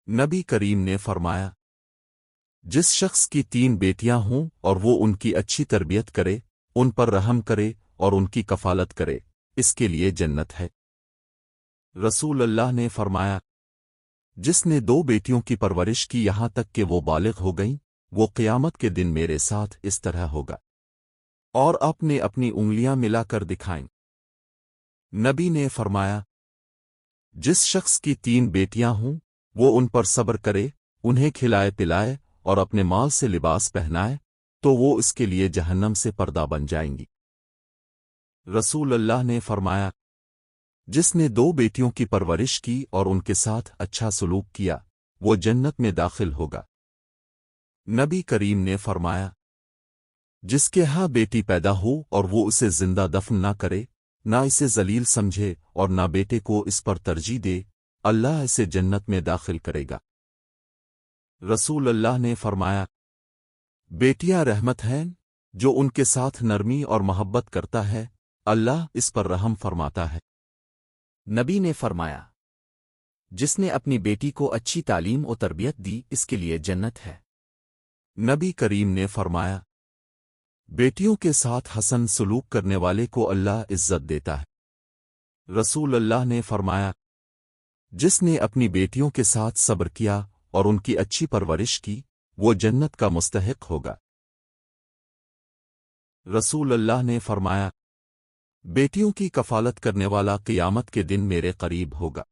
نبی کریم نے فرمایا، جس شخص کی 3 بیٹیاں ہوں اور وہ ان کی اچھی تربیت کرے، ان پر رحم کرے اور ان کی کفالت کرے، اس کے لیے جنت ہے۔ رسول اللہ نے فرمایا، جس نے 2 بیٹیوں کی پرورش کی یہاں تک کہ وہ بالغ ہو گئیں، وہ قیامت کے دن میرے ساتھ اس طرح ہوگا، اور اپنی انگلیاں ملا کر دکھائیں۔ نبی نے فرمایا، جس شخص کی 3 بیٹیاں ہوں وہ ان پر صبر کرے، انہیں کھلائے پلائے اور اپنے مال سے لباس پہنائے، تو وہ اس کے لیے جہنم سے پردہ بن جائیں گی۔ رسول اللہ نے فرمایا، جس نے 2 بیٹیوں کی پرورش کی اور ان کے ساتھ اچھا سلوک کیا، وہ جنت میں داخل ہوگا۔ نبی کریم نے فرمایا، جس کے ہاں بیٹی پیدا ہو اور وہ اسے زندہ دفن نہ کرے، نہ اسے ذلیل سمجھے اور نہ بیٹے کو اس پر ترجیح دے، اللہ اسے جنت میں داخل کرے گا۔ رسول اللہ نے فرمایا، بیٹیاں رحمت ہیں، جو ان کے ساتھ نرمی اور محبت کرتا ہے، اللہ اس پر رحم فرماتا ہے۔ نبی نے فرمایا، جس نے اپنی بیٹی کو اچھی تعلیم و تربیت دی، اس کے لیے جنت ہے۔ نبی کریم نے فرمایا، بیٹیوں کے ساتھ حسن سلوک کرنے والے کو اللہ عزت دیتا ہے۔ رسول اللہ نے فرمایا، جس نے اپنی بیٹیوں کے ساتھ صبر کیا اور ان کی اچھی پرورش کی، وہ جنت کا مستحق ہوگا۔ رسول اللہ نے فرمایا، بیٹیوں کی کفالت کرنے والا قیامت کے دن میرے قریب ہوگا۔